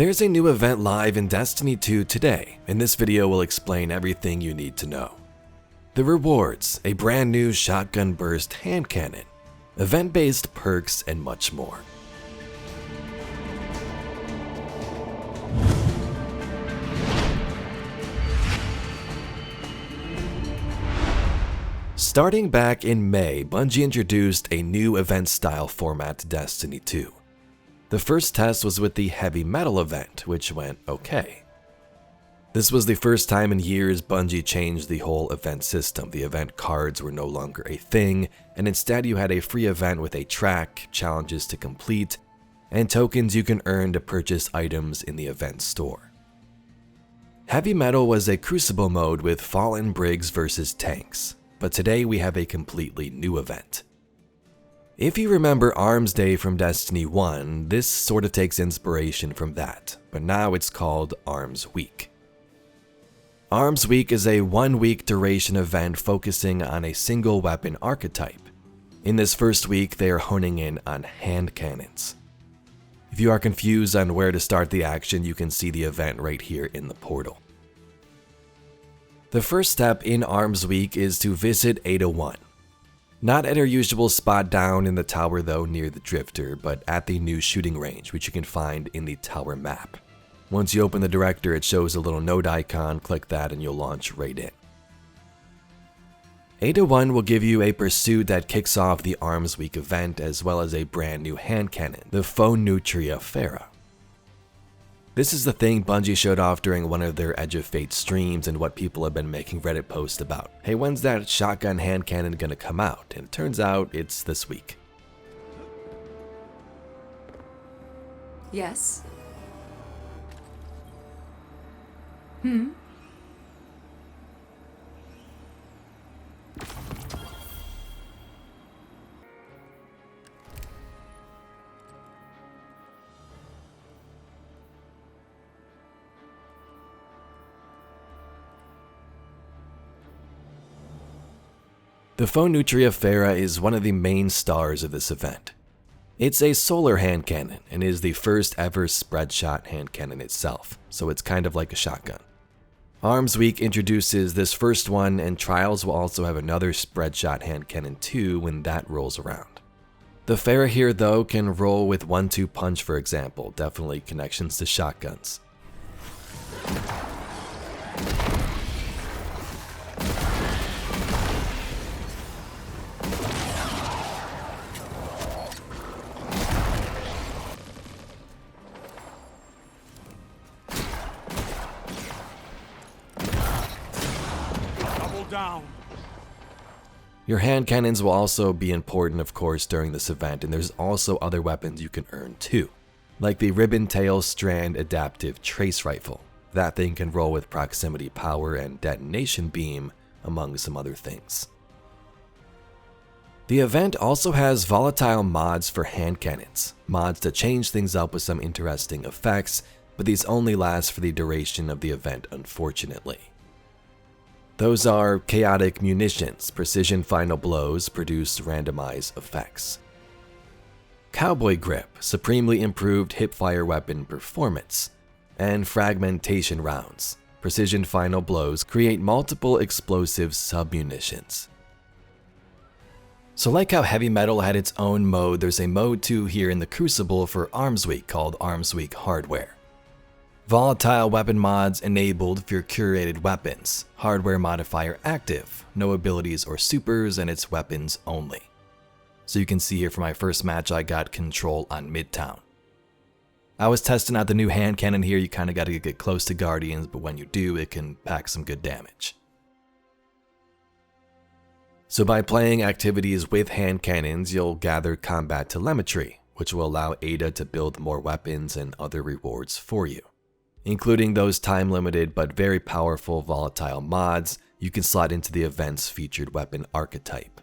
There's a new event live in Destiny 2 today, and this video will explain everything you need to know. The rewards, a brand new shotgun burst hand cannon, event-based perks, and much more. Starting back in May, Bungie introduced a new event-style format to Destiny 2. The first test was with the Heavy Metal event, which went okay. This was the first time in years Bungie changed the whole event system. The event cards were no longer a thing, and instead you had a free event with a track, challenges to complete, and tokens you can earn to purchase items in the event store. Heavy Metal was a Crucible mode with Fallen Brigs versus tanks, but today we have a completely new event. If you remember Arms Day from Destiny 1, this sort of takes inspiration from that, but now it's called Arms Week. Arms Week is a 1-week duration event focusing on a single weapon archetype. In this first week, they are honing in on hand cannons. If you are confused on where to start the action, you can see the event right here in the portal. The first step in Arms Week is to visit Ada 1. Not at our usual spot down in the tower though, near the Drifter, but at the new shooting range, which you can find in the tower map. Once you open the director, it shows a little node icon, click that and you'll launch right in. Ada 1 will give you a pursuit that kicks off the Arms Week event, as well as a brand new hand cannon, the Phoneutria Fera. This is the thing Bungie showed off during one of their Edge of Fate streams and what people have been making Reddit posts about. Hey, when's that shotgun hand cannon gonna come out? And it turns out it's this week. Yes? The Phoneutria Fera is one of the main stars of this event. It's a solar hand cannon and is the first ever spread shot hand cannon itself, so it's kind of like a shotgun. Arms Week introduces this first one, and Trials will also have another spread shot hand cannon too when that rolls around. The Fera here though can roll with 1-2 punch, for example, definitely connections to shotguns. Down. Your hand cannons will also be important, of course, during this event, and there's also other weapons you can earn too, like the Ribbon Tail Strand Adaptive Trace Rifle. That thing can roll with proximity power and detonation beam, among some other things. The event also has volatile mods for hand cannons, mods to change things up with some interesting effects, but these only last for the duration of the event, unfortunately. Those are Chaotic Munitions, Precision Final Blows produce randomized effects. Cowboy Grip, supremely improved hipfire weapon performance. And Fragmentation Rounds, Precision Final Blows create multiple explosive sub-munitions. So like how Heavy Metal had its own mode, there's a mode too here in the Crucible for Arms Week called Arms Week Hardware. Volatile weapon mods enabled for your curated weapons, hardware modifier active, no abilities or supers, and it's weapons only. So you can see here for my first match I got control on Midtown. I was testing out the new hand cannon here. You kind of got to get close to Guardians, but when you do, it can pack some good damage. So by playing activities with hand cannons, you'll gather combat telemetry, which will allow Ada to build more weapons and other rewards for you. Including those time-limited but very powerful volatile mods you can slot into the event's featured weapon archetype.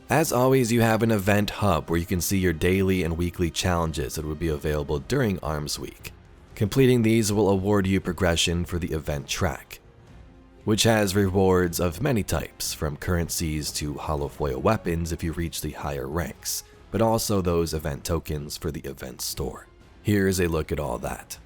As always, you have an event hub where you can see your daily and weekly challenges that would be available during Arms Week. Completing these will award you progression for the event track, which has rewards of many types, from currencies to holofoil weapons if you reach the higher ranks, but also those event tokens for the event store. Here's a look at all that.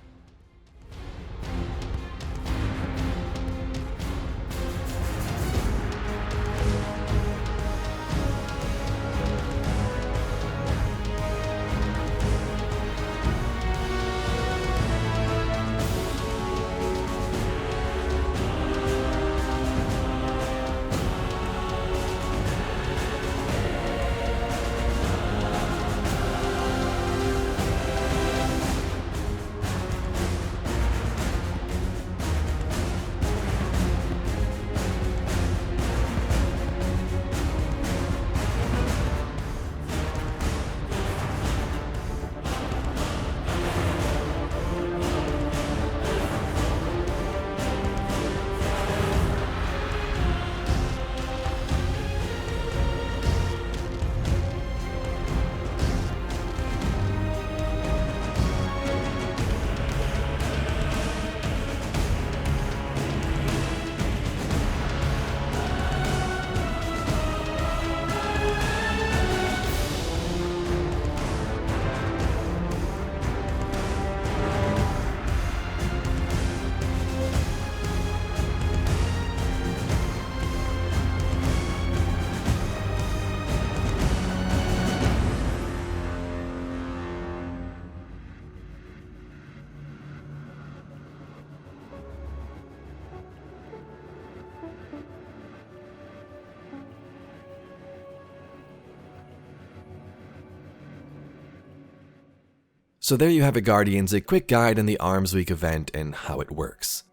So there you have it, Guardians, a quick guide on the Arms Week event and how it works.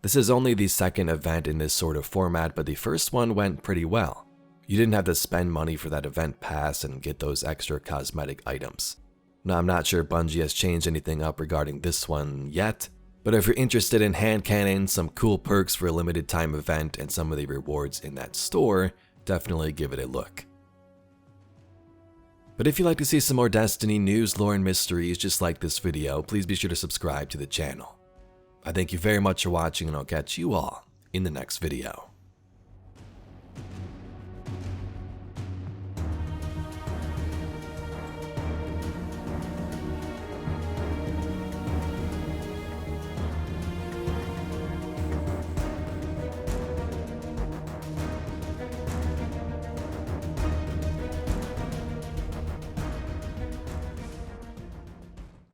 This is only the second event in this sort of format, but the first one went pretty well. You didn't have to spend money for that event pass and get those extra cosmetic items. Now, I'm not sure Bungie has changed anything up regarding this one yet, but if you're interested in hand cannons, some cool perks for a limited time event, and some of the rewards in that store, definitely give it a look. But if you'd like to see some more Destiny news, lore, and mysteries just like this video, please be sure to subscribe to the channel. I thank you very much for watching, and I'll catch you all in the next video.